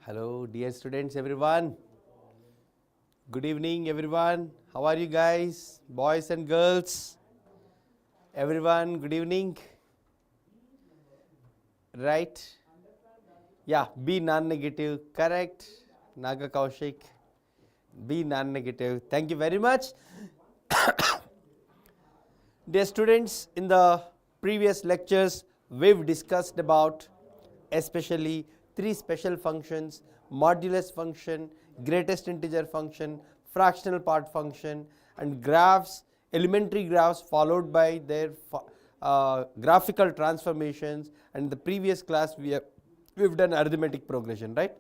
Hello, dear students, everyone. Good evening, everyone. How are you guys, boys and girls? Everyone, good evening. Right? Yeah, be non-negative. Correct. Naga Kaushik. Be non-negative. Thank you very much. Dear students, in the previous lectures, we've discussed about especially three special functions: modulus function, greatest integer function, fractional part function, and graphs, elementary graphs followed by their graphical transformations. And in the previous class, we've done arithmetic progression, right?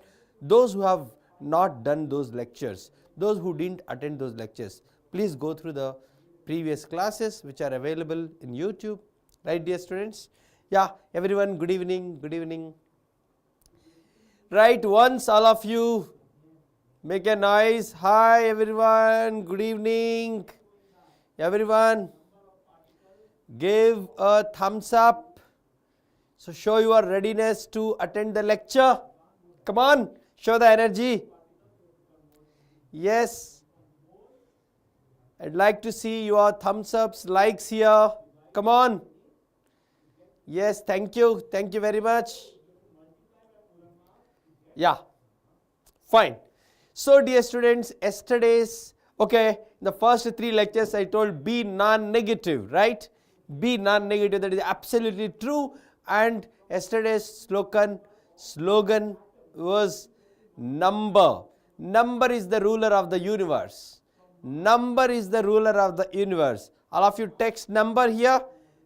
Those who have not done those lectures, those who didn't attend those lectures, please go through the previous classes which are available in YouTube, right, dear students? Yeah, everyone, good evening, good evening. Right, once all of you make a noise. Hi everyone, good evening. Everyone, give a thumbs up. So show your readiness to attend the lecture. Come on, show the energy. Yes. I'd like to see your thumbs ups, likes here. Come on. Yes, thank you. Thank you very much. Yeah, fine. So dear students, yesterday's, okay, in the first three lectures I told be non-negative, right? Be non-negative, that is absolutely true. And yesterday's slogan was number. Number is the ruler of the universe. Number is the ruler of the universe. All of you text number here.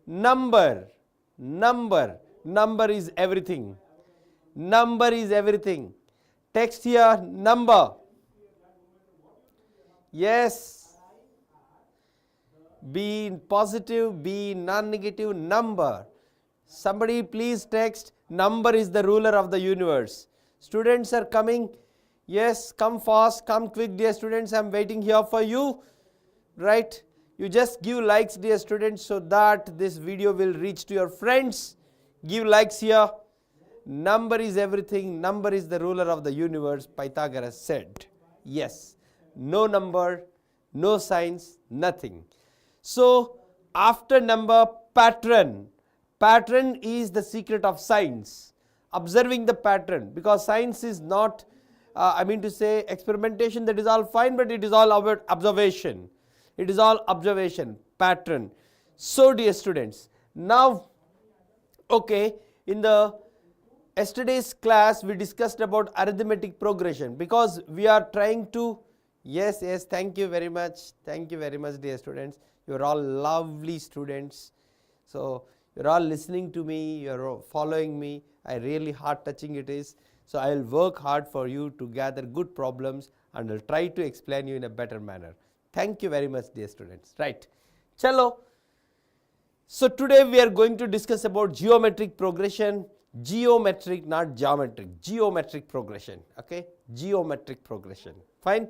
Number. Number. Number is everything. Number is everything. Text here number. Yes. Be positive, be non-negative, number. Somebody please text number is the ruler of the universe. Students are coming. Yes, come fast, come quick, dear students. I am waiting here for you. Right? You just give likes, dear students, so that this video will reach to your friends. Give likes here. Number is everything. Number is the ruler of the universe, Pythagoras said. Yes. No number, no signs, nothing. So, after number, pattern. Pattern is the secret of science. Observing the pattern, because science is not, experimentation, that is all fine, but it is all about observation. It is all observation, pattern. So, dear students, now, okay, in the yesterday's class, we discussed about arithmetic progression, because we are trying to, yes, thank you very much, dear students. You are all lovely students. So, you are all listening to me, you are following me. I really heart touching it is. So, I will work hard for you to gather good problems and I will try to explain you in a better manner. Thank you very much, dear students. Right. Chalo. So, today we are going to discuss about geometric progression. Geometric, not geometric. Geometric progression. Okay. Geometric progression. Fine.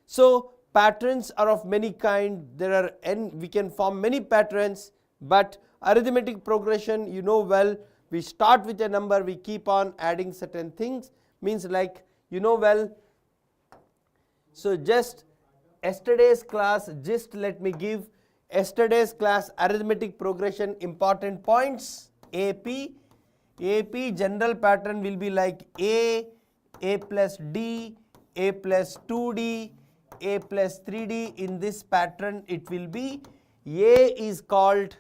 So, patterns are of many kind. There are we can form many patterns, but arithmetic progression, you know well, we start with a number, we keep on adding certain things, means like, you know well. So, just yesterday's class, just let me give yesterday's class arithmetic progression important points. AP general pattern will be like A plus D, A plus 2D, A plus 3D. In this pattern it will be A is called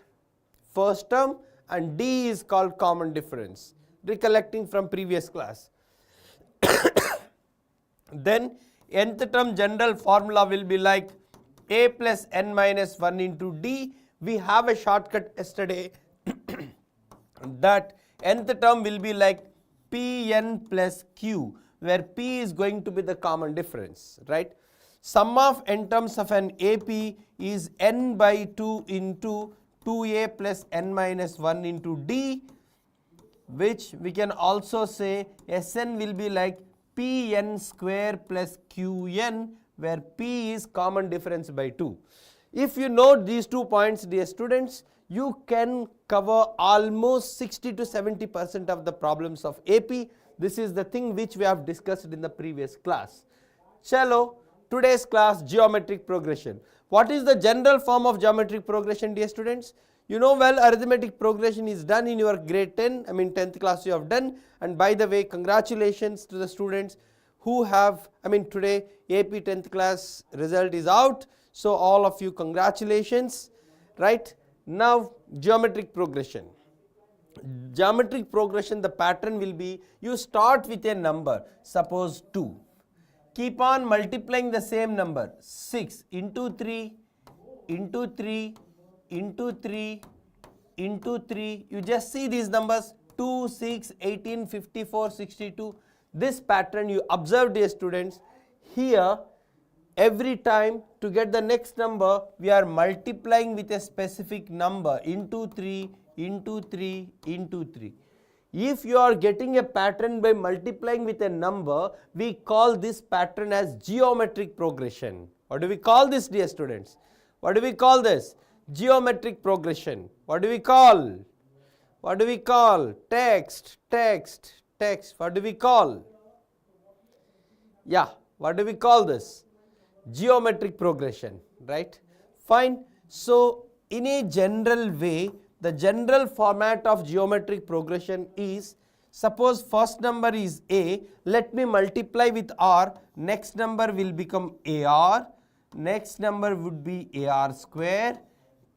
first term and D is called common difference, recollecting from previous class. Then nth term general formula will be like A plus n minus 1 into D. We have a shortcut yesterday that nth term will be like Pn plus Q, where P is going to be the common difference, right? Sum of n terms of an AP is n by 2 into 2a plus n minus 1 into D, which we can also say Sn will be like Pn square plus Qn, where P is common difference by 2. If you know these 2 points, dear students, you can cover almost 60 to 70% of the problems of AP. This is the thing which we have discussed in the previous class. Chalo, today's class, geometric progression. What is the general form of geometric progression, dear students? You know well, arithmetic progression is done in your grade 10, 10th class you have done. And by the way, congratulations to the students who have, today AP 10th class result is out. So all of you, congratulations, right? Now, geometric progression. Geometric progression, the pattern will be, you start with a number, suppose 2. Keep on multiplying the same number, 6 into 3, into 3, into 3, into 3. You just see these numbers, 2, 6, 18, 54, 62. This pattern you observe, dear students. Here, every time to get the next number, we are multiplying with a specific number, into 3, into 3, into 3. If you are getting a pattern by multiplying with a number, we call this pattern as geometric progression. What do we call this, dear students? What do we call this? Geometric progression. What do we call? What do we call? Text, text, text. What do we call? Yeah, what do we call this? Geometric progression, right? Fine. So, in a general way, the general format of geometric progression is, suppose first number is A, let me multiply with R, next number will become AR, next number would be AR square,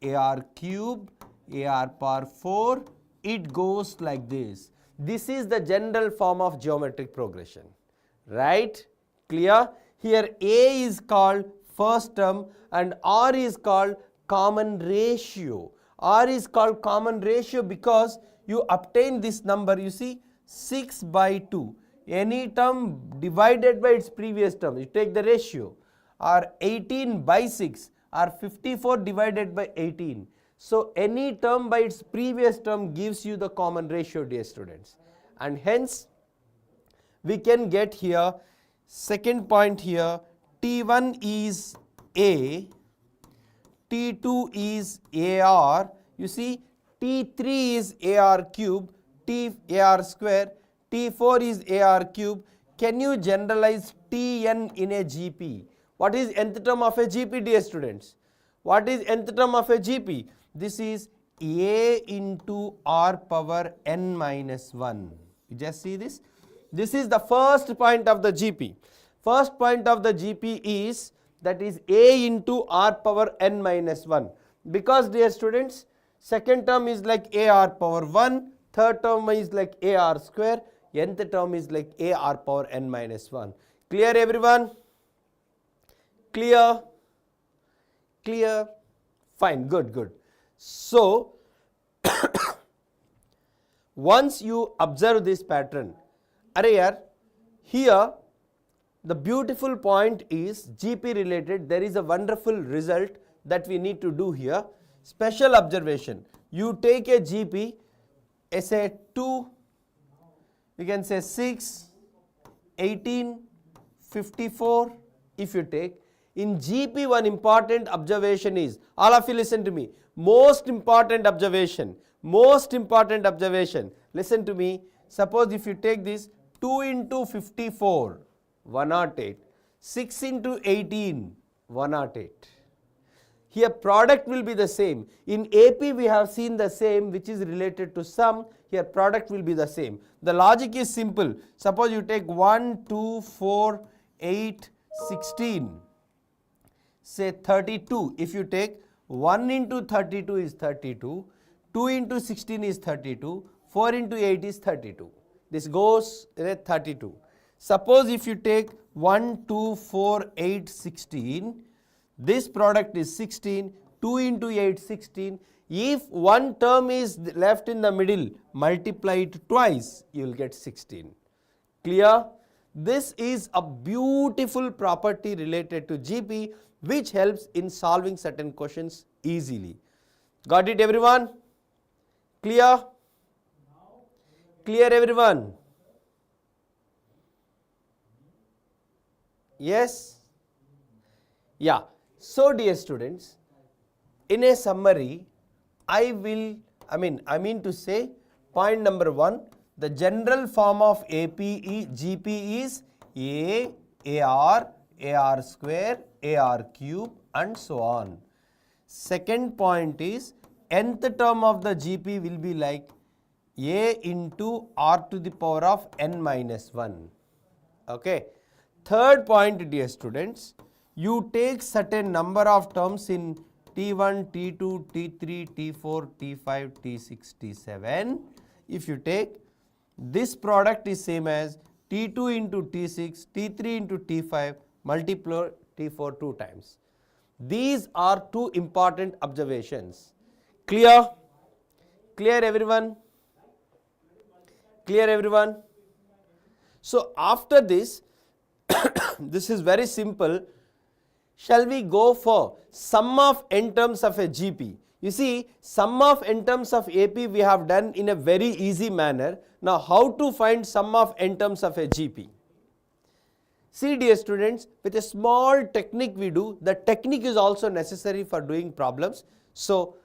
AR cube, AR power 4, it goes like this. This is the general form of geometric progression, right? Clear? Here A is called first term and R is called common ratio. R is called common ratio because you obtain this number, you see 6 by 2. Any term divided by its previous term, you take the ratio, or 18 by 6 or 54 divided by 18. So any term by its previous term gives you the common ratio, dear students. And hence we can get here, second point here, T1 is A, T2 is AR, you see T3 is AR cube, AR square, T4 is AR cube. Can you generalize Tn in a GP? What is nth term of a GP, dear students? What is nth term of a GP? This is A into R power n minus 1. You just see this? This is the first point of the GP. First point of the GP is, that is A into R power n minus 1. Because, dear students, second term is like AR power 1, third term is like AR square, nth term is like AR power n minus 1. Clear, everyone? Clear? Clear? Fine, good, good. So, once you observe this pattern, here the beautiful point is GP related. There is a wonderful result that we need to do here. Special observation. You take a GP, say 2, you can say 6, 18, 54. If you take, in GP one important observation is, all of you listen to me, most important observation, listen to me. Suppose if you take this 2 into 54, 108, 6 into 18, 108. Here product will be the same. In AP we have seen the same, which is related to sum. Here product will be the same. The logic is simple. Suppose you take 1, 2, 4, 8, 16, say 32. If you take 1 into 32 is 32, 2 into 16 is 32, 4 into 8 is 32. This goes at 32. Suppose if you take 1, 2, 4, 8, 16, this product is 16, 2 into 8, 16. If one term is left in the middle, multiply it twice, you will get 16. Clear? This is a beautiful property related to GP which helps in solving certain questions easily. Got it, everyone? Clear? Clear, everyone? Yes? Yeah. So, dear students, in a summary, I mean to say, point number 1, the general form of GP is A, AR square, AR cube and so on. Second point is, nth term of the GP will be like A into R to the power of n minus 1. Okay. Third point, dear students, you take certain number of terms in T1, T2, T3, T4, T5, T6, T7. If you take, this product is same as T2 into T6, T3 into T5, multiply T4 2 times. These are two important observations. Clear? Clear everyone? Clear everyone? So after this, this is very simple. Shall we go for sum of n terms of a GP? You see, sum of n terms of AP we have done in a very easy manner. Now how to find sum of n terms of a GP? See dear students, with a small technique we do, the technique is also necessary for doing problems. So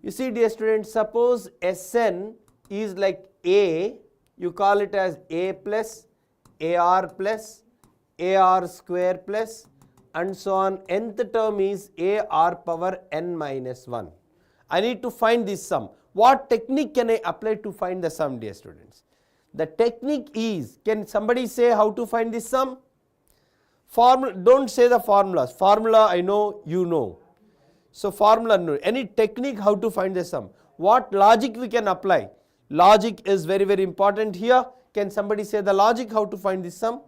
you see dear students, suppose Sn is like A, you call it as A plus, AR square plus and so on. Nth term is AR power n minus 1. I need to find this sum. What technique can I apply to find the sum, dear students? The technique is, can somebody say how to find this sum? Formula, don't say the formulas. Formula I know, you know. So formula no. Any technique how to find the sum? What logic we can apply? Logic is very, very important here. Can somebody say the logic how to find this sum?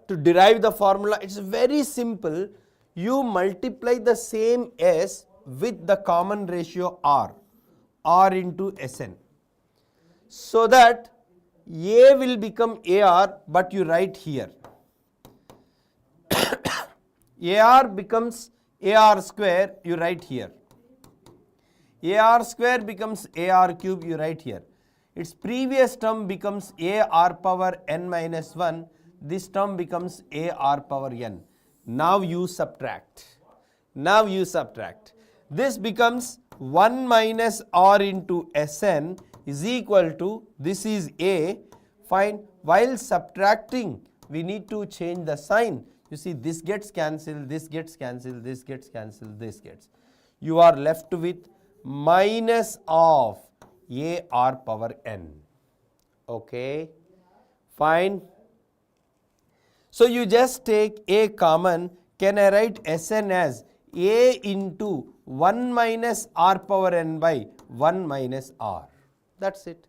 To derive the formula, it's very simple. You multiply the same S with the common ratio R into Sn. So that A will become AR, but you write here. AR becomes AR square, you write here. AR square becomes AR cube, you write here. Its previous term becomes AR power n minus 1. This term becomes AR power n. Now you subtract. Now you subtract. This becomes 1 minus R into Sn is equal to, this is A. Fine. While subtracting, we need to change the sign. You see, this gets cancelled, this gets cancelled, this gets cancelled, this gets. You are left with minus of AR power n. Okay. Fine. So you just take A common. Can I write Sn as A into 1 minus R power n by 1 minus R? That's it.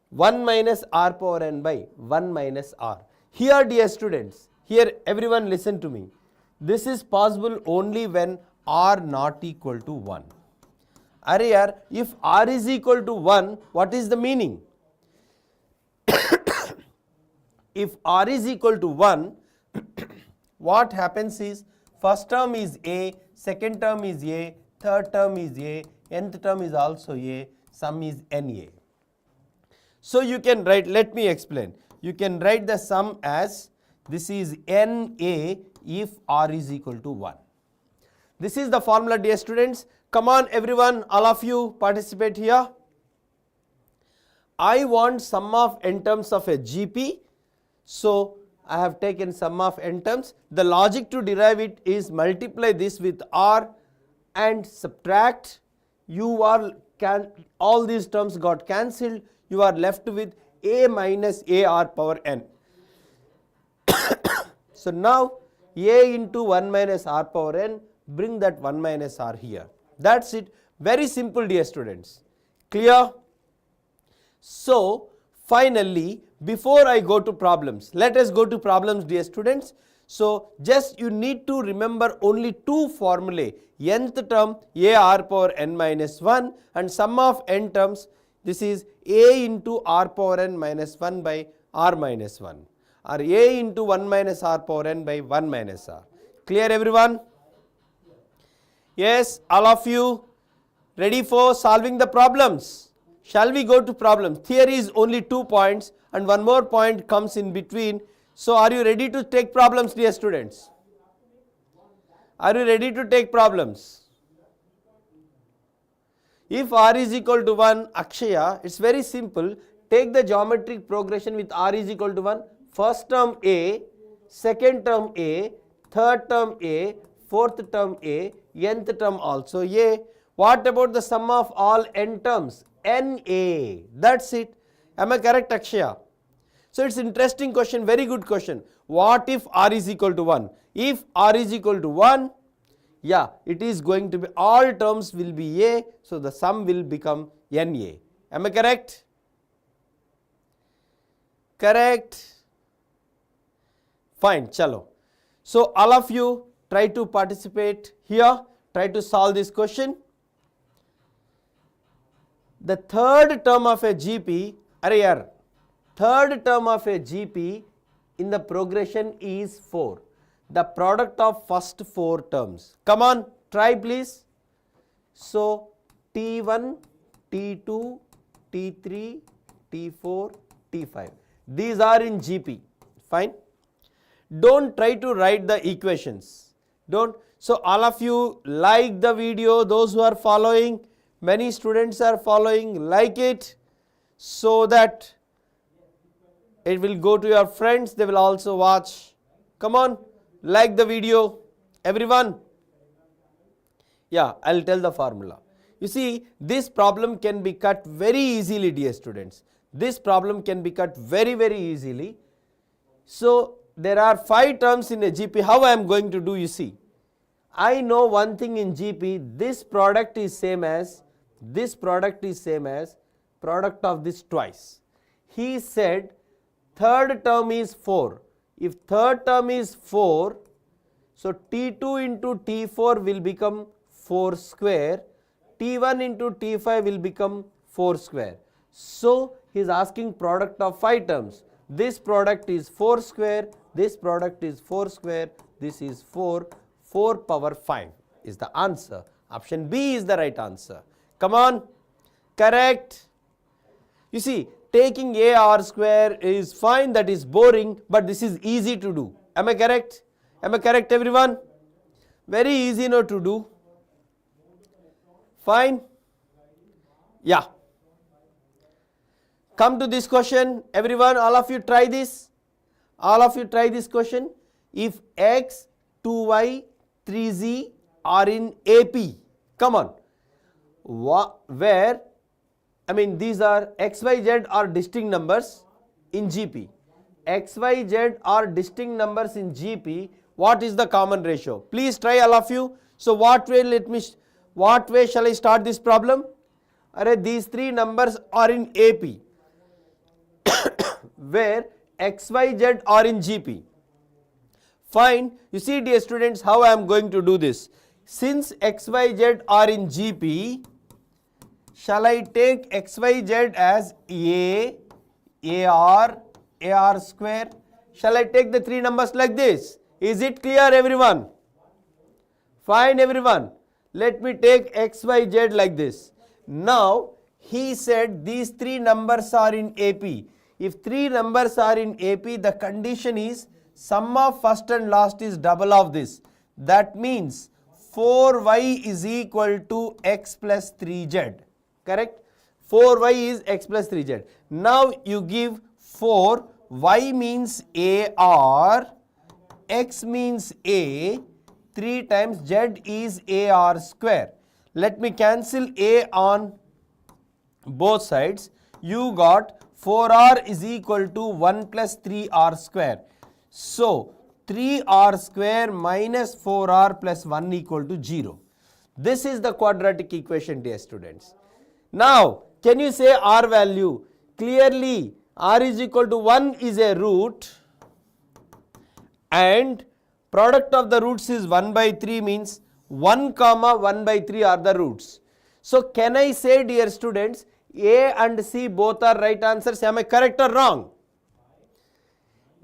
1 minus R power n by 1 minus R. Here dear students, here everyone listen to me. This is possible only when R not equal to 1. Are yaar, if R is equal to 1, what is the meaning? If R is equal to 1, what happens is, first term is A, second term is A, third term is A, nth term is also A, sum is NA. So you can write, let me explain. You can write the sum as, this is NA if R is equal to 1. This is the formula dear students. Come on everyone, all of you participate here. I want sum of n terms of a GP. So I have taken sum of n terms. The logic to derive it is multiply this with R and subtract. All these terms got cancelled. You are left with A minus AR power n. So now A into 1 minus R power n, bring that 1 minus R here. That's it. Very simple dear students. Clear? So finally, before I go to problems, let us go to problems dear students. So just you need to remember only two formulae. Nth term AR power n minus 1 and sum of n terms, this is A into R power n minus 1 by R minus 1 or A into 1 minus R power n by 1 minus R. Clear everyone? Yes, all of you ready for solving the problems? Shall we go to problems? Theory is only 2 points and one more point comes in between. So are you ready to take problems dear students? Are you ready to take problems? If r is equal to 1, Akshaya, it's very simple. Take the geometric progression with r is equal to 1. First term A, second term A, third term A, fourth term A, nth term also A. What about the sum of all n terms? NA. That's it. Am I correct, Akshaya? So it's interesting question, very good question. What if r is equal to 1? If r is equal to 1, yeah, it is going to be, all terms will be A, so the sum will become NA. Am I correct? Correct. Fine, chalo. So all of you try to participate here, try to solve this question. The third term of a GP, third term of a GP in the progression is 4. The product of first 4 terms. Come on, try please. So T1, T2, T3, T4, T5. These are in GP. Fine. Don't try to write the equations. Don't. So all of you like the video, those who are following, many students are following, like it so that it will go to your friends, they will also watch. Come on, like the video, everyone. Yeah, I'll tell the formula. You see, this problem can be cut very easily, dear students. This problem can be cut very, very easily. So there are 5 terms in a GP. How I am going to do, you see. I know one thing in GP, this product is same as product of this twice. He said third term is 4. If third term is 4, so T2 into T4 will become 4 square, T1 into T5 will become 4 square. So he is asking product of 5 terms. This product is 4 square, this product is 4 square, this is 4 power 5 is the answer. Option B is the right answer. Come on, correct. You see, taking a r square is fine, that is boring, but this is easy to do. Am I correct? Am I correct, everyone? Very easy now to do. Fine. Yeah. Come to this question, everyone, all of you try this. All of you try this question. If x, 2y, 3z are in AP, come on. Where, I mean, these are x, y, z are distinct numbers in GP. X, y, z are distinct numbers in GP. What is the common ratio? Please try, all of you. So what way shall I start this problem? These 3 numbers are in AP, where x, y, z are in GP. Fine. You see, dear students, how I am going to do this. Since x, y, z are in GP, shall I take x, y, z as A, AR square? Shall I take the 3 numbers like this? Is it clear, everyone? Fine, everyone. Let me take x, y, z like this. Now, he said these 3 numbers are in AP. If 3 numbers are in AP, the condition is sum of first and last is double of this. That means 4y is equal to x plus 3z. Correct? 4y is x plus 3z. Now you give 4, y means AR, x means A, 3 times z is AR square. Let me cancel A on both sides. You got 4r is equal to 1 plus 3r square. So 3r square minus 4r plus 1 equal to 0. This is the quadratic equation, dear students. Now, can you say r value? Clearly, r is equal to 1 is a root and product of the roots is 1 by 3 means 1 comma 1 by 3 are the roots. So, can I say, dear students, A and C both are right answers? Am I correct or wrong?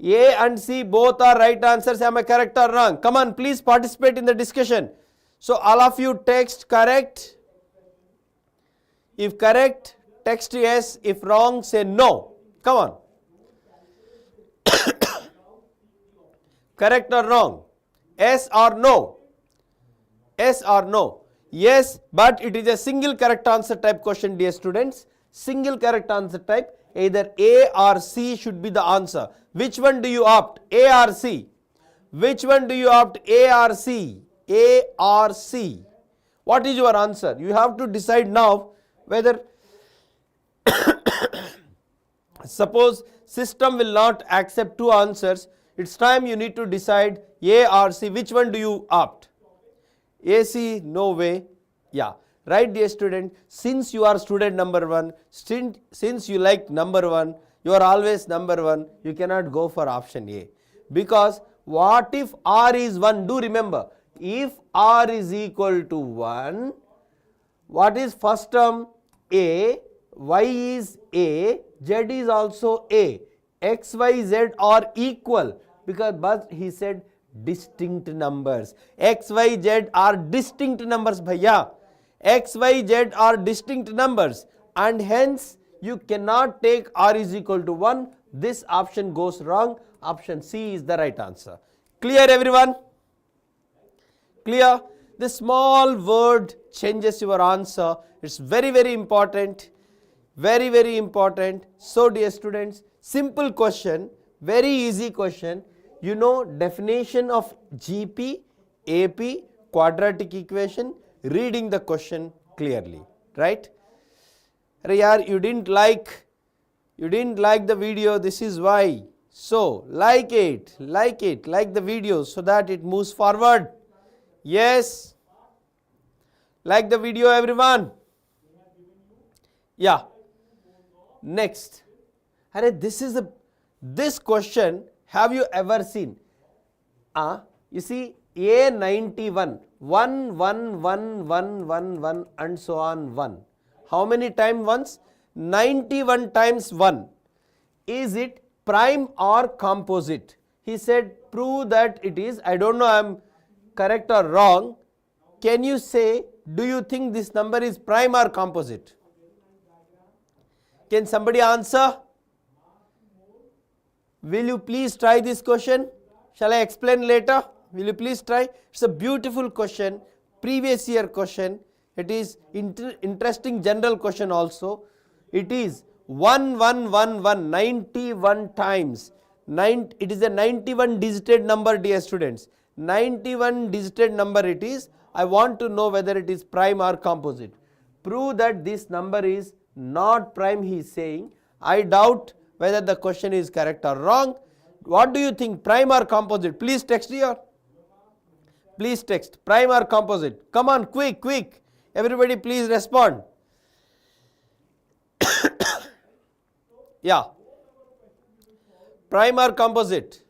A and C both are right answers. Am I correct or wrong? Come on, please participate in the discussion. So, all of you text correct. If correct, text yes. If wrong, say no. Come on. Correct or wrong? Yes or no? Yes or no? Yes, but it is a single correct answer type question, dear students. Single correct answer type, either A or C should be the answer. Which one do you opt? A or C? Which one do you opt? A or C? A or C? What is your answer? You have to decide now whether suppose system will not accept two answers. It's time you need to decide A or C. Which one do you opt? AC, no way. Yeah, right, dear student. Since you are student number one, since you like number one, you are always number one, you cannot go for option A. Because what if R is 1? Do remember, if R is equal to 1, what is first term? A, Y is A, Z is also A. X, Y, Z are equal, because but he said distinct numbers. X, Y, Z are distinct numbers, bhaiya. X, Y, Z are distinct numbers, and hence you cannot take R is equal to 1. This option goes wrong. Option C is the right answer. Clear, everyone? Clear? The small word changes your answer. It's very, very important. Very, very important. So, dear students, simple question, very easy question. You know definition of GP, AP, quadratic equation, reading the question clearly, right? Arey yaar, you didn't like the video, this is why. So, like the video so that it moves forward. Yes. Like the video, everyone. Yeah. Next. Arey, this question, have you ever seen? You see A91, 1, 1, 1, 1, 1, 1 and so on 1. How many times ones? 91 times 1. Is it prime or composite? He said prove that it is. I don't know I am correct or wrong. Can you say, do you think this number is prime or composite? Can somebody answer? Will you please try this question? Shall I explain later? Will you please try? It's a beautiful question, previous year question. It is interesting general question also. It is 1, 1, 1, 1, 91 times. It is a 91 digited number, dear students. 91 digited number it is. I want to know whether it is prime or composite. Prove that this number is not prime, he is saying. I doubt whether the question is correct or wrong. What do you think, prime or composite? Please text here. Please text, prime or composite. Come on, quick. Everybody please respond. Yeah. Prime or composite?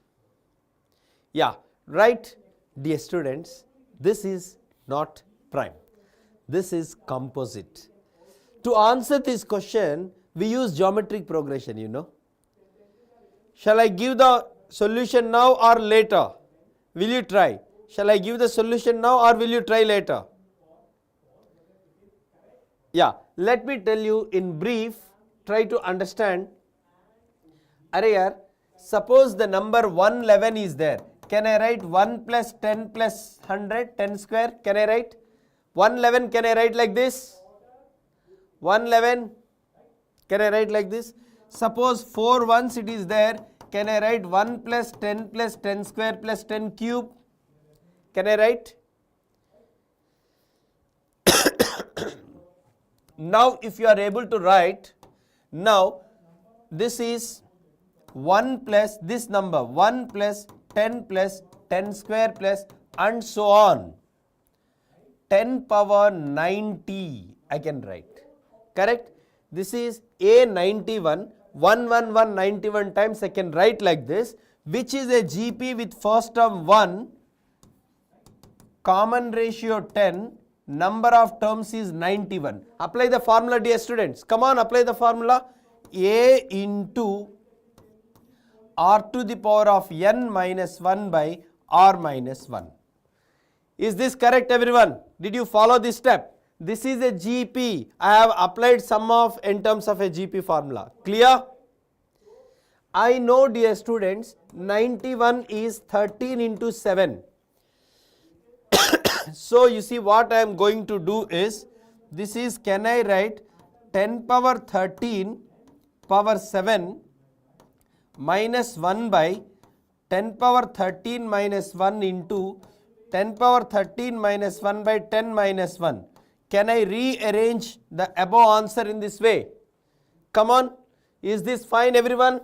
Yeah, right, dear students. This is not prime. This is composite. To answer this question, we use geometric progression, you know. Shall I give the solution now or later? Will you try? Shall I give the solution now or will you try later? Yeah, let me tell you in brief, try to understand. Arey yaar, suppose the number 111 is there. Can I write 1 plus 10 plus 100, 10 square? Can I write? 111, can I write like this? 111, can I write like this? Suppose 4 ones it is there. Can I write 1 plus 10 square plus 10 cube? Can I write? Now if you are able to write, now this is 1 plus this number 1 plus 10 square plus and so on. 10 power 90 I can write. Correct? This is A91, 111 91 times I can write like this, which is a GP with first term 1, common ratio 10, number of terms is 91. Apply the formula, dear students. Come on, apply the formula. A into R to the power of n minus 1 by R minus 1. Is this correct, everyone? Did you follow this step? This is a GP. I have applied sum of in terms of a GP formula. Clear? I know, dear students, 91 is 13 into 7. So you see what I am going to do is, this is, can I write 10 power 13 power 7 minus 1 by 10 power 13 minus 1 into 10 power 13 minus 1 by 10 minus 1. Can I rearrange the above answer in this way? Come on, is this fine everyone?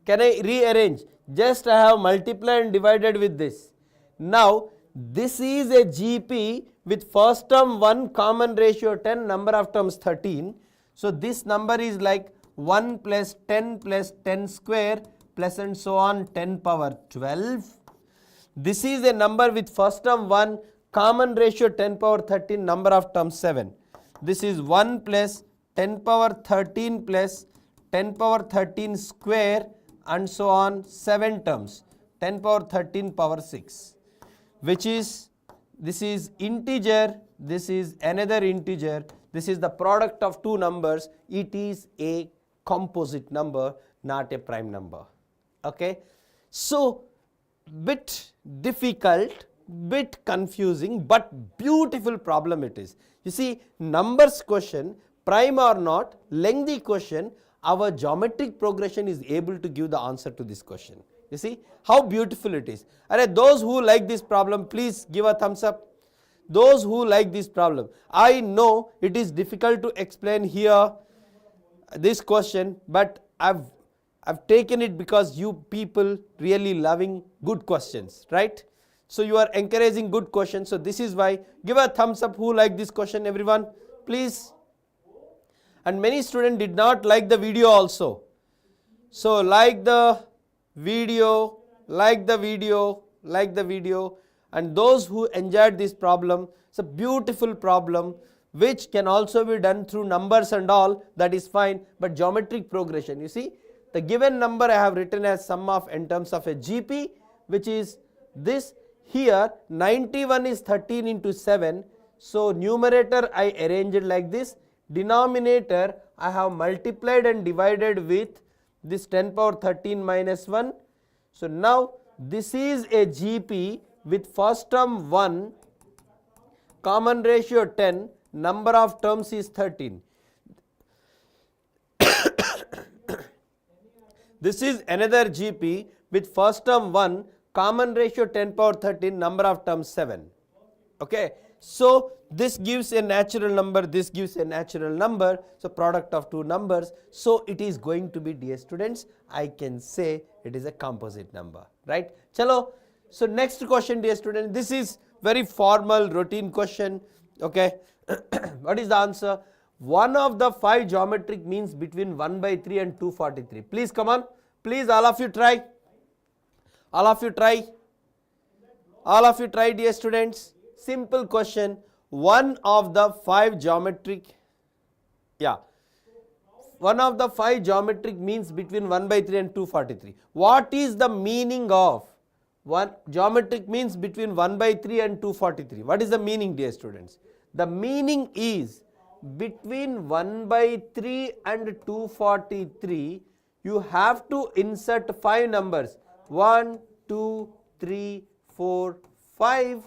Can I rearrange? Just I have multiplied and divided with this. Now this is a GP with first term 1, common ratio 10, number of terms 13. So this number is like 1 plus 10 square plus and so on 10 power 12. This is a number with first term 1, common ratio 10 power 13, number of terms 7. This is 1 plus 10 power 13 plus 10 power 13 square and so on 7 terms, 10 power 13 power 6, which is, this is integer, this is another integer, this is the product of two numbers. It is a composite number, not a prime number. Okay, so bit difficult, bit confusing, but beautiful problem it is. You see, numbers question, prime or not, lengthy question, our geometric progression is able to give the answer to this question. You see how beautiful it is. Alright, those who like this problem, please give a thumbs up. Those who like this problem. I know it is difficult to explain here this question, but I've taken it because you people really loving good questions, right? So you are encouraging good questions. So this is why, give a thumbs up who like this question, everyone, please. And many students did not like the video also. So like the video, like the video, like the video. And those who enjoyed this problem, it's a beautiful problem which can also be done through numbers and all, that is fine. But geometric progression, you see, the given number I have written as sum of in terms of a GP, which is this. Here 91 is 13 into 7. So numerator I arrange it like this. Denominator I have multiplied and divided with this 10 power 13 minus 1. So now this is a GP with first term 1, common ratio 10, number of terms is 13. This is another GP with first term 1, common ratio 10 power 13, number of terms 7. Okay. So this gives a natural number, this gives a natural number, so product of two numbers. So it is going to be, dear students, I can say it is a composite number, right? Chalo. So next question, dear students, this is very formal routine question. Okay. What is the answer? One of the 5 geometric means between 1 by 3 and 243. Please come on. Please all of you try. All of you try. All of you try, dear students. Simple question. One of the 5 geometric, one of the 5 geometric means between 1 by 3 and 243. What is the meaning of one geometric means between 1 by 3 and 243? What is the meaning, dear students? The meaning is between 1 by 3 and 243, you have to insert 5 numbers, 1, 2, 3, 4, 5,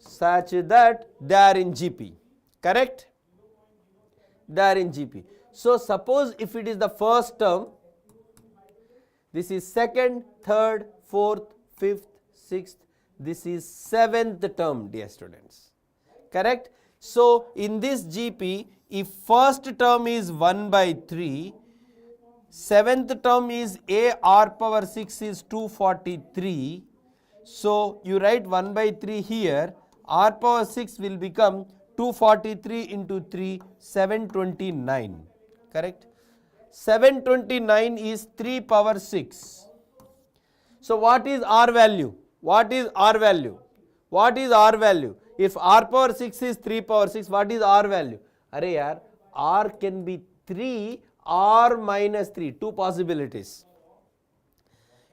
such that they are in GP, correct? They are in GP. So suppose if it is the first term, this is second, third, fourth, fifth, sixth, this is 7th term, dear students, correct? So in this GP, if first term is 1 by 3, 7th term is a r power 6 is 243. So you write 1 by 3 here, r power 6 will become 243 into 3, 729, correct? 729 is 3 power 6. So what is r value? What is r value? What is r value? If r power 6 is 3 power 6, what is r value? Arey yaar, r can be 3 or minus 3, two possibilities.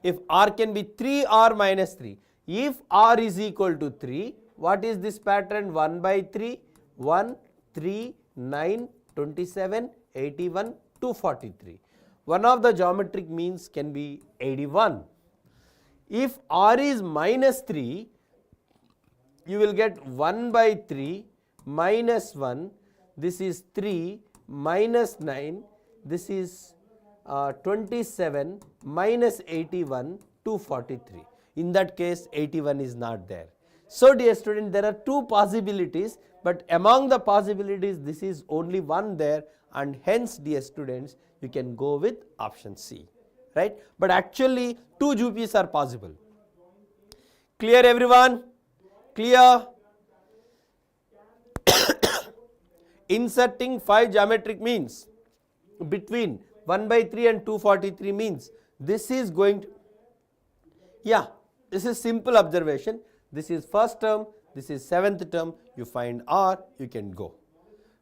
If r can be 3 or minus 3, if r is equal to 3, what is this pattern? 1 by 3, 1, 3, 9, 27, 81, 243. One of the geometric means can be 81. If r is minus 3, you will get 1 by 3 minus 1, this is 3 minus 9, this is 27 minus 81, 243. In that case 81 is not there. So dear student, there are two possibilities, but among the possibilities this is only one there, and hence dear students you can go with option C, right? But actually 2 GPs are possible. Clear everyone? Clear? Inserting 5 geometric means between 1 by 3 and 243 means this is going to, yeah, this is simple observation. This is first term, this is 7th term, you find R, you can go.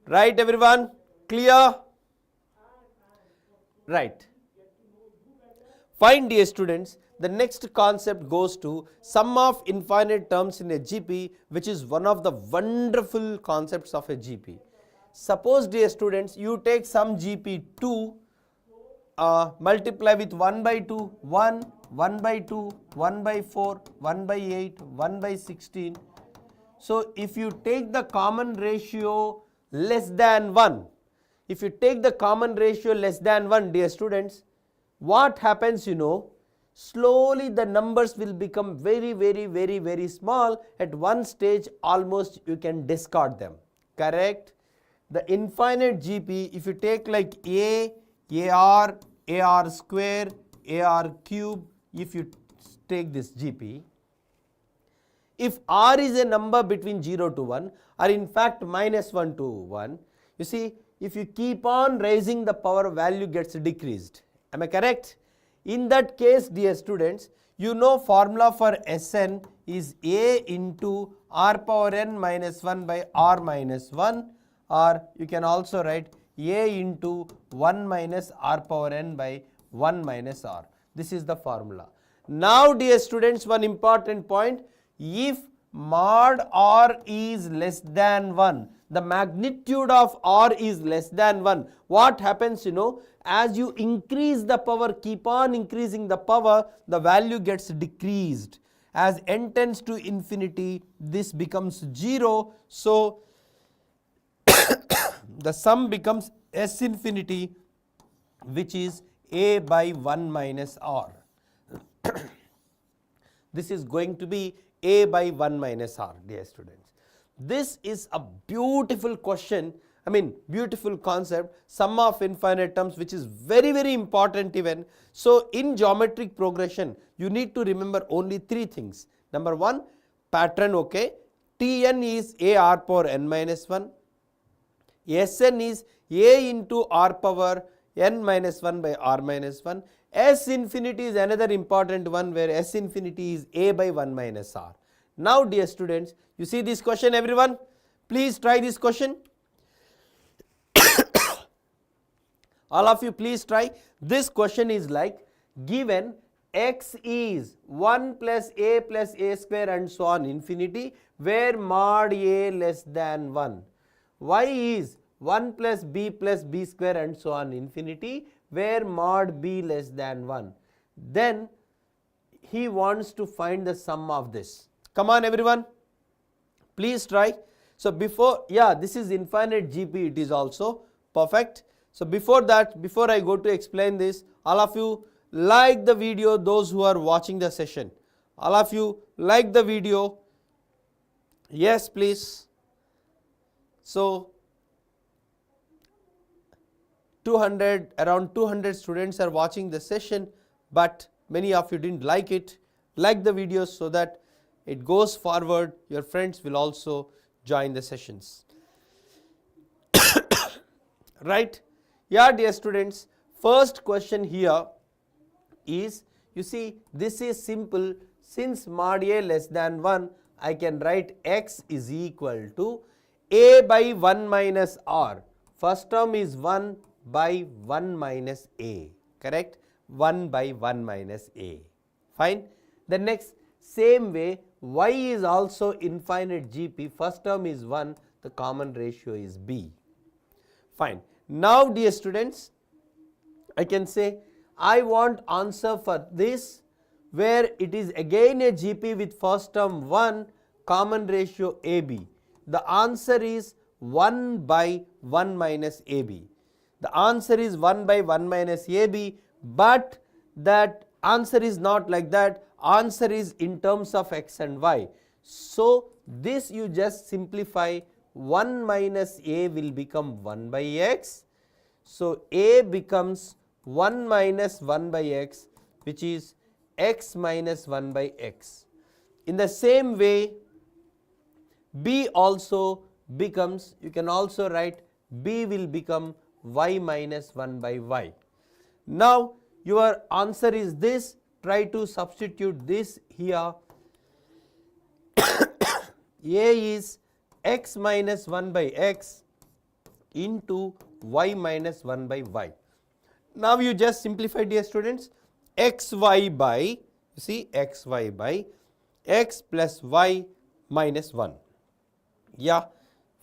Right everyone? Clear? Right. Fine dear students, the next concept goes to sum of infinite terms in a GP, which is one of the wonderful concepts of a GP. Suppose dear students, you take some GP 2, multiply with 1 by 2, 1, 1 by 2, 1 by 4, 1 by 8, 1 by 16. So if you take the common ratio less than 1, if you take the common ratio less than 1 dear students, what happens, you know, slowly the numbers will become very small. At one stage almost you can discard them, correct? The infinite GP, if you take like A, AR, AR square, AR cube, if you take this GP, if R is a number between 0 to 1 or in fact minus 1 to 1, you see if you keep on raising the power, value gets decreased. Am I correct? In that case dear students, you know formula for Sn is A into R power n minus 1 by R minus 1, or you can also write A into 1 minus R power n by 1 minus R. This is the formula. Now dear students, one important point, if mod R is less than 1, the magnitude of R is less than 1, what happens, you know, as you increase the power, keep on increasing the power, the value gets decreased. As n tends to infinity, this becomes 0, so the sum becomes S infinity, which is A by 1 minus R. This is going to be A by 1 minus R, dear students. This is a beautiful question, I mean beautiful concept, sum of infinite terms, which is very important even. So in geometric progression, you need to remember only 3 things. Number 1, pattern, okay. Tn is A R power n minus 1. Sn is A into R power n minus 1 by R minus 1. S infinity is another important one, where S infinity is A by 1 minus R. Now dear students, you see this question everyone? Please try this question. All of you please try. This question is like, given x is 1 plus a square and so on infinity, where mod a less than 1. Y is 1 plus b square and so on infinity, where mod b less than 1. Then he wants to find the sum of this. Come on everyone, please try. So before, yeah, this is infinite GP, it is also perfect. So before that, before I go to explain this, all of you like the video, those who are watching the session. All of you like the video. Yes, please. So 200, around 200 students are watching the session, but many of you didn't like it. Like the videos so that it goes forward, your friends will also join the sessions. Right? Yeah, dear students, first question here is, you see this is simple. Since mod a less than 1, I can write x is equal to a by 1 minus r. First term is 1 by 1 minus a, correct? 1 by 1 minus a. Fine. The next, same way, y is also infinite GP. First term is 1, the common ratio is b. Fine. Now dear students, I can say I want answer for this, where it is again a GP with first term 1, common ratio AB? The answer is 1 by 1 minus AB. The answer is 1 by 1 minus AB, but that answer is not like that. Answer is in terms of x and y. So this you just simplify. 1 minus A will become 1 by x. So A becomes 1 minus 1 by x, which is x minus 1 by x. In the same way, B also becomes, you can also write B will become y minus 1 by y. Now your answer is this. Try to substitute this here. A is x minus 1 by x into y minus 1 by y. Now you just simplify, dear students. Xy by, you see, xy by x plus y minus 1. Yeah,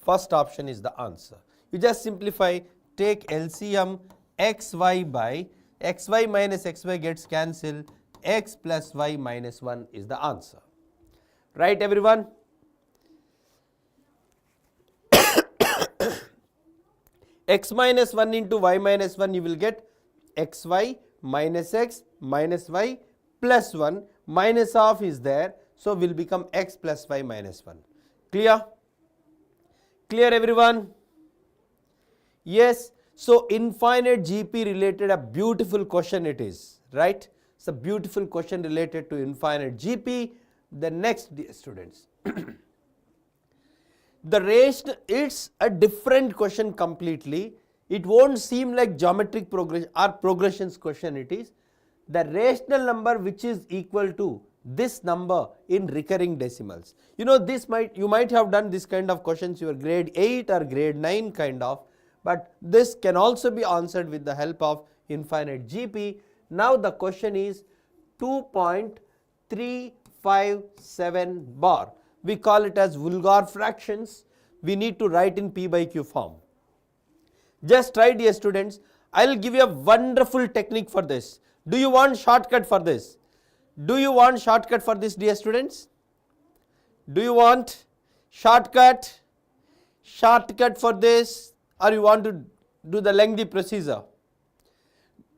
first option is the answer. You just simplify, take LCM, xy by xy minus xy gets cancelled, x plus y minus 1 is the answer. Right, everyone? X minus 1 into y minus 1, you will get xy minus x minus y plus 1, minus of is there, so will become x plus y minus 1. Clear? Clear, everyone? Yes. So infinite GP related, a beautiful question it is, right? It's a beautiful question related to infinite GP. The next, dear students. The rational, it's a different question completely. It won't seem like geometric progression or progressions question it is. The rational number which is equal to this number in recurring decimals. You know, this you might have done this kind of questions your grade 8 or grade 9 kind of, but this can also be answered with the help of infinite GP. Now the question is 2.357 bar. We call it as vulgar fractions. We need to write in P by Q form. Just try, dear students. I will give you a wonderful technique for this. Do you want shortcut for this? Do you want shortcut for this, dear students? Do you want shortcut? Shortcut for this, or you want to do the lengthy procedure?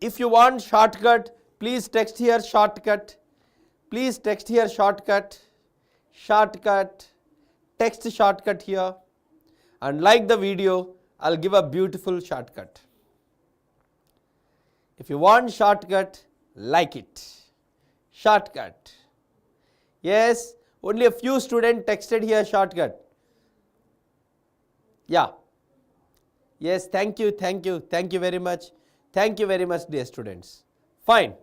If you want shortcut, please text here shortcut. Please text here shortcut. Shortcut, text shortcut here, and like the video, I'll give a beautiful shortcut. If you want shortcut, like it. Shortcut. Yes, only a few students texted here shortcut. Yeah. Yes, thank you very much. Thank you very much, dear students. Fine.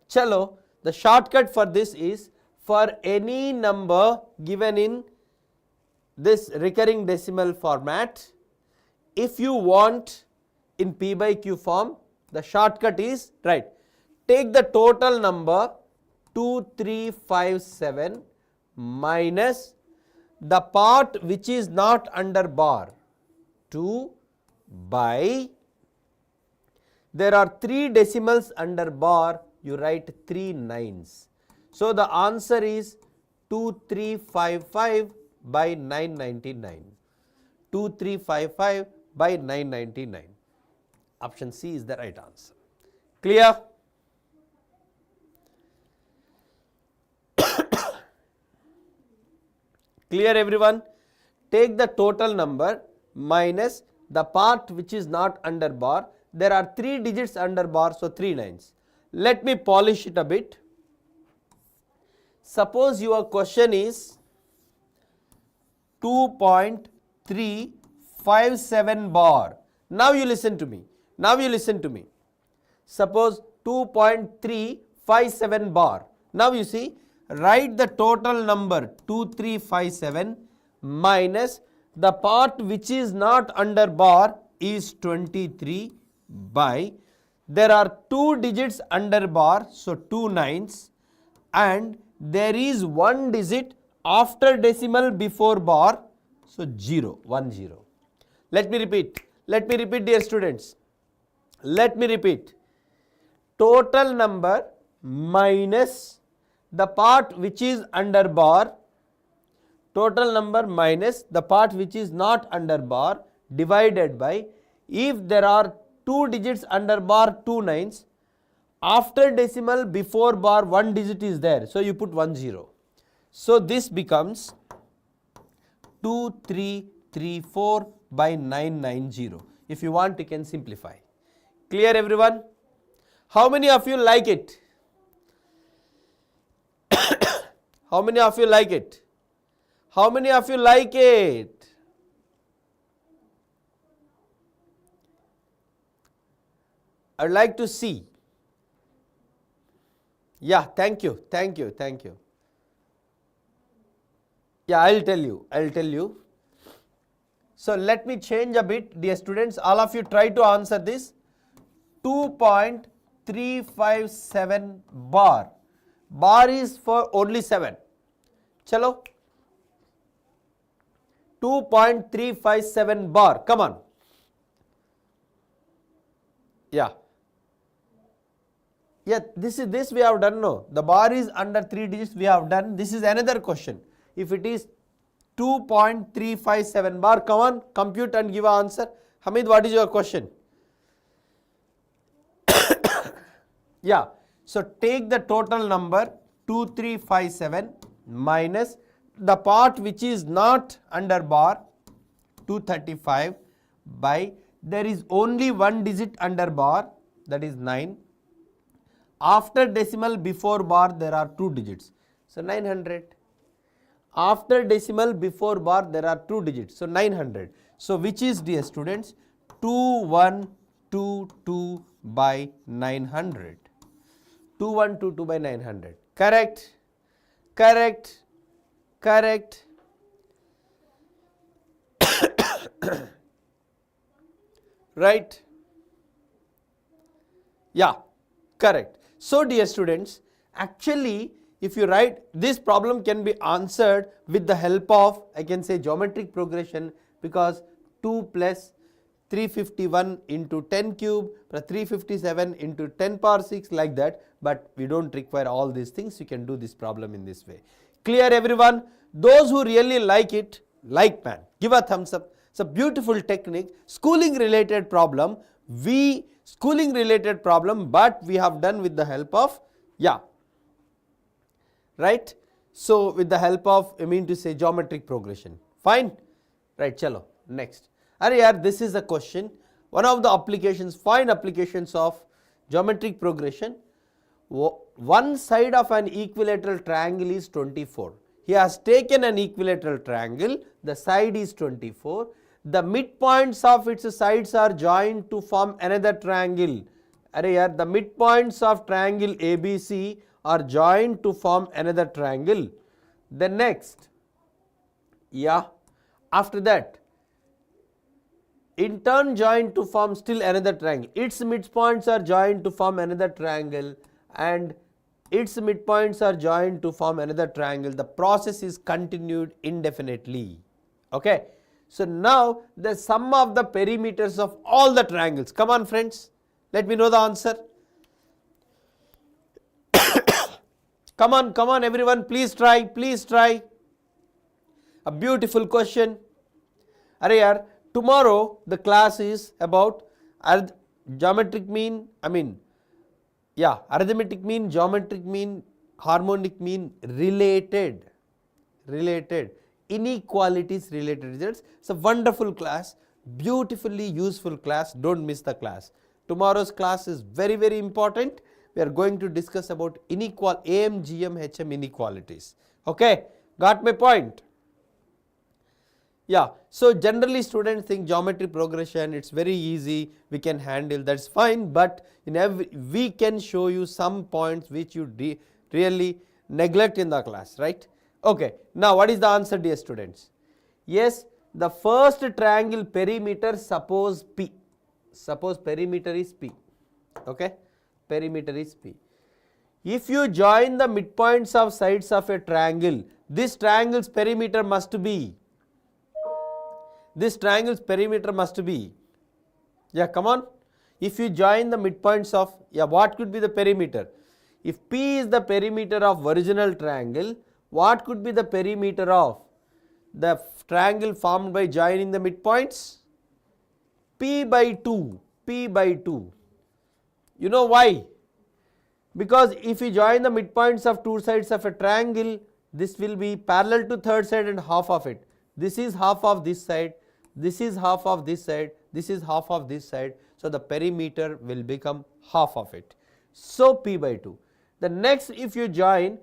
Chalo, the shortcut for this is, for any number given in this recurring decimal format, if you want in P by Q form, the shortcut is, right, take the total number 2357 minus the part which is not under bar 2 by, there are 3 decimals under bar, you write 3 nines. So the answer is 2355 by 999. 2355 by 999. Option C is the right answer. Clear? Clear, everyone? Take the total number minus the part which is not under bar. There are 3 digits under bar, so 3 nines. Let me polish it a bit. Suppose your question is 2.357 bar. Now you listen to me. Suppose 2.357 bar. Now you see, write the total number 2357 minus the part which is not under bar is 23 by, there are 2 digits under bar, so 2 nines, and there is 1 digit after decimal before bar, so 0, 1 0. Let me repeat, dear students. Let me repeat. Total number minus the part which is under bar total number minus the part which is not under bar divided by, if there are 2 digits under bar 2 nines, after decimal before bar 1 digit is there, so you put 1 0. So this becomes 2334 by 990. If you want, you can simplify. Clear everyone? How many of you like it? How many of you like it? How many of you like it? I would like to see. Yeah, thank you, thank you, thank you. Yeah, I'll tell you. So let me change a bit, dear students. All of you try to answer this. 2.357 bar. Bar is for only 7. Chalo. 2.357 bar. Come on. Yeah. Yeah, this we have done. No, the bar is under 3 digits. We have done. This is another question. If it is 2.357 bar, come on, compute and give an answer. Hamid, what is your question? Yeah, so take the total number 2357 minus the part which is not under bar 235 by, there is only 1 digit under bar, that is 9. After decimal before bar there are 2 digits, so 900. After decimal before bar there are 2 digits, so 900. So which is, dear students, 2122 by 900. 2122 by 900. Correct? Correct? Correct? Right? Yeah, correct. So dear students, actually if you write, this problem can be answered with the help of, I can say, geometric progression, because 2 plus 351 into 10 cube plus 357 into 10 power 6, like that, but we don't require all these things. You can do this problem in this way. Clear everyone? Those who really like it, like man, give a thumbs up. It's a beautiful technique, schooling related problem, but we have done with the help of, yeah, right? So with the help of, I mean to say, geometric progression. Fine? Right, chalo, next. Are yaar, this is a question, one of the applications, fine applications of geometric progression. One side of an equilateral triangle is 24. He has taken an equilateral triangle, the side is 24. The midpoints of its sides are joined to form another triangle. Are yaar, the midpoints of triangle ABC are joined to form another triangle. Then next, yeah, after that, in turn joined to form still another triangle. Its midpoints are joined to form another triangle, and its midpoints are joined to form another triangle. The process is continued indefinitely. Okay. So now the sum of the perimeters of all the triangles. Come on friends, let me know the answer. Come on everyone, please try, please try. A beautiful question. Are yaar, tomorrow the class is about geometric mean, arithmetic mean, geometric mean, harmonic mean, related, inequalities related results. It's a wonderful class, beautifully useful class. Don't miss the class. Tomorrow's class is very, very important. We are going to discuss about AM, GM, HM inequalities. Okay, got my point? Yeah, so generally students think geometry progression, it's very easy, we can handle, that's fine, but we can show you some points which you really neglect in the class, right? Okay, now what is the answer, dear students? Yes, the first triangle perimeter, suppose P. Suppose perimeter is P. Okay, perimeter is P. If you join the midpoints of sides of a triangle, this triangle's perimeter must be. This triangle's perimeter must be. Yeah, come on. If you join the midpoints of, yeah, what could be the perimeter? If P is the perimeter of original triangle, what could be the perimeter of the triangle formed by joining the midpoints? P by 2, P by 2. You know why? Because if you join the midpoints of two sides of a triangle, this will be parallel to third side and half of it. This is half of this side, this is half of this side, this is half of this side. So the perimeter will become half of it. So P by 2. The next, if you join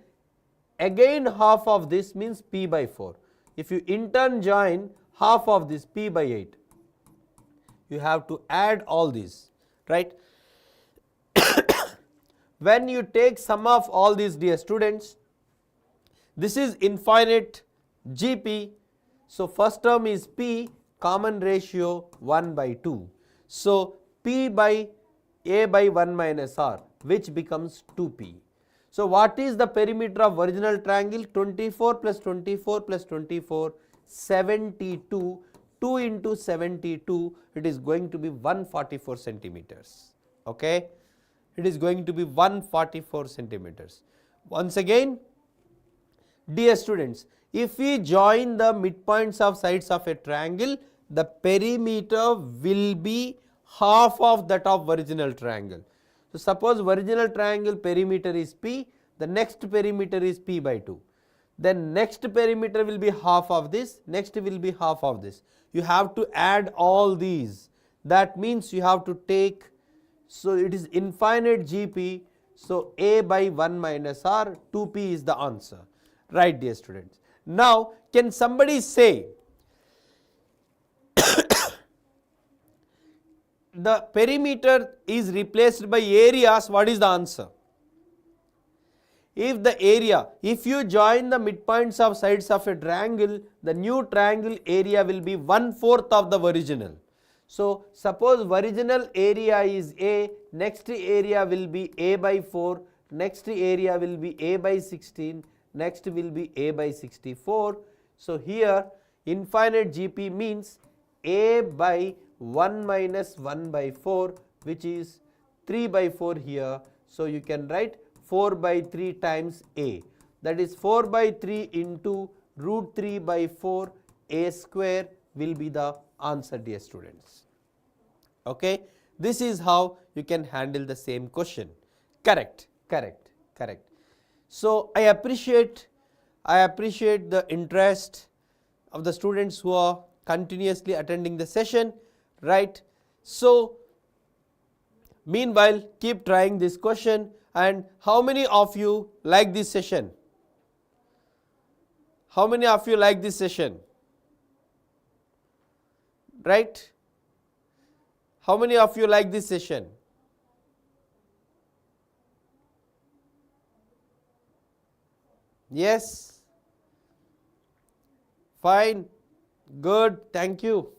again half of this, means P by 4. If you in turn join half of this, P by 8. You have to add all these, right? When you take sum of all these, dear students, this is infinite GP. So first term is P, common ratio 1 by 2. So P by A by 1 minus R, which becomes 2P. So what is the perimeter of original triangle? 24 plus 24 plus 24, 72. 2 into 72, it is going to be 144 centimeters. Okay, it is going to be 144 centimeters. Once again, dear students, if we join the midpoints of sides of a triangle, the perimeter will be half of that of original triangle. So suppose original triangle perimeter is P, the next perimeter is P by 2. Then next perimeter will be half of this, next will be half of this. You have to add all these. That means you have to take, so it is infinite GP. So A by 1 minus R, 2P is the answer. Right, dear students. Now can somebody say the perimeter is replaced by areas? What is the answer? If the area, if you join the midpoints of sides of a triangle, the new triangle area will be 1/4 of the original. So suppose original area is A, next area will be A by 4, next area will be A by 16, next will be A by 64. So here infinite GP means A by 1 minus 1 by 4, which is 3 by 4 here. So you can write 4 by 3 times A, that is 4 by 3 into root 3 by 4 A square will be the answer, dear students. Okay, this is how you can handle the same question. Correct, correct, correct. So I appreciate the interest of the students who are continuously attending the session, right? So meanwhile, keep trying this question. And how many of you like this session? How many of you like this session? Right? How many of you like this session? Yes? Fine. Good. Thank you.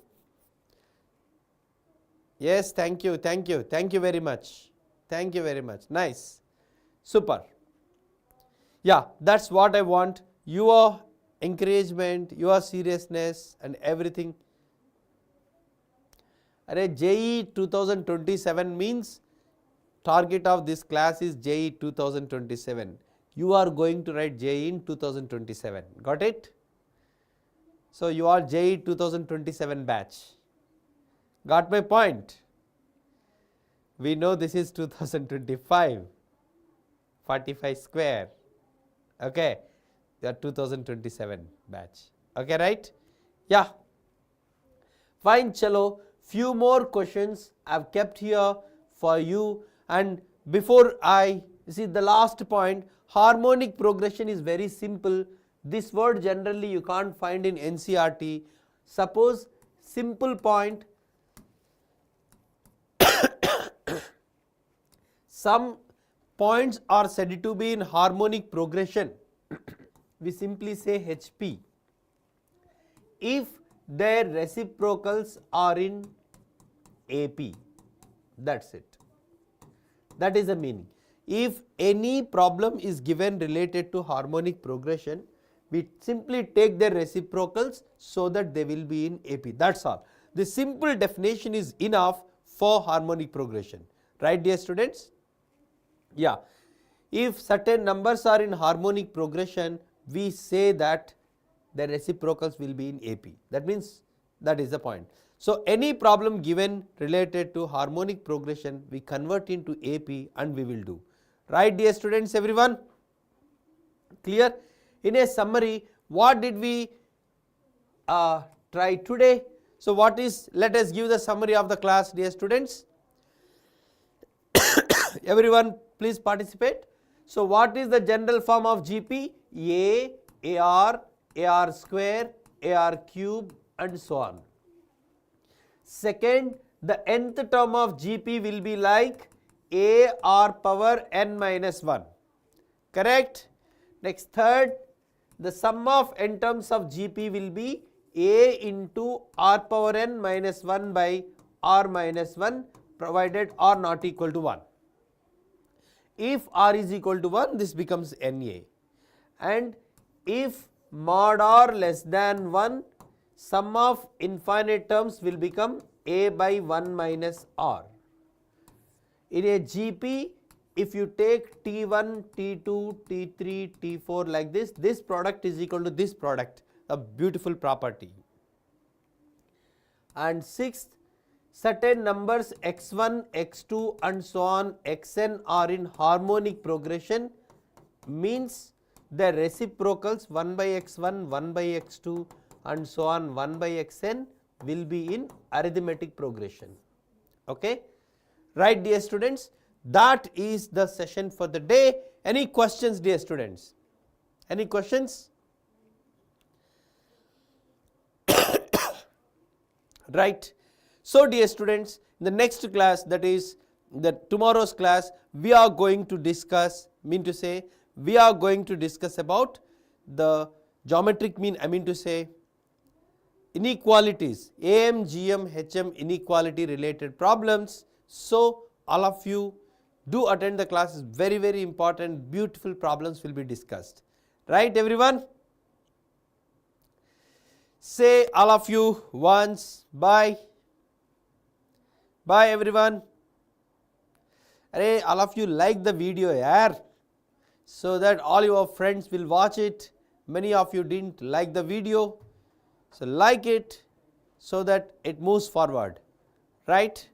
Yes, thank you. Thank you. Thank you very much. Thank you very much. Nice. Super. Yeah, that's what I want. Your encouragement, your seriousness and everything. JEE 2027 means target of this class is JEE 2027. You are going to write JEE in 2027. Got it? So you are JEE 2027 batch. Got my point? We know this is 2025. 45 square. Okay, they are 2027 batch. Okay, right? Yeah. Fine, chalo. Few more questions I've kept here for you. And before I see the last point, harmonic progression is very simple. This word generally you can't find in NCERT. Suppose simple point, some points are said to be in harmonic progression. We simply say HP. If their reciprocals are in AP, that's it. That is the meaning. If any problem is given related to harmonic progression, we simply take their reciprocals so that they will be in AP. That's all. The simple definition is enough for harmonic progression. Right, dear students? Yeah. If certain numbers are in harmonic progression, we say that the reciprocals will be in AP. That means that is the point. So any problem given related to harmonic progression, we convert into AP and we will do. Right, dear students, everyone? Clear? In a summary, what did we try today? So what is, let us give the summary of the class, dear students. Everyone please participate. So what is the general form of GP? A, AR square, AR cube and so on. Second, the nth term of GP will be like AR power n minus 1. Correct? Next, third, the sum of n terms of GP will be A into R power n minus 1 by R minus 1, provided R not equal to 1. If R is equal to 1, this becomes NA. And if mod R less than 1, sum of infinite terms will become A by 1 minus R. In a GP, if you take T1, T2, T3, T4 like this, this product is equal to this product, a beautiful property. And sixth, certain numbers x1, x2 and so on, xn are in harmonic progression, means the reciprocals 1 by x1, 1 by x2 and so on 1 by xn will be in arithmetic progression. Okay? Right, dear students? That is the session for the day. Any questions, dear students? Any questions? Right. So, dear students, in the next class, that is the tomorrow's class, we are going to discuss, we are going to discuss about the geometric mean, inequalities, AM, GM, HM inequality related problems. So, all of you do attend the class, is very, very important, beautiful problems will be discussed. Right, everyone? Say all of you once, bye. Bye everyone. Arey, all of you like the video, yaar, so that all your friends will watch it. Many of you didn't like the video, so like it so that it moves forward. Right?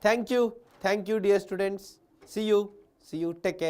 Thank you dear students. See you, take care.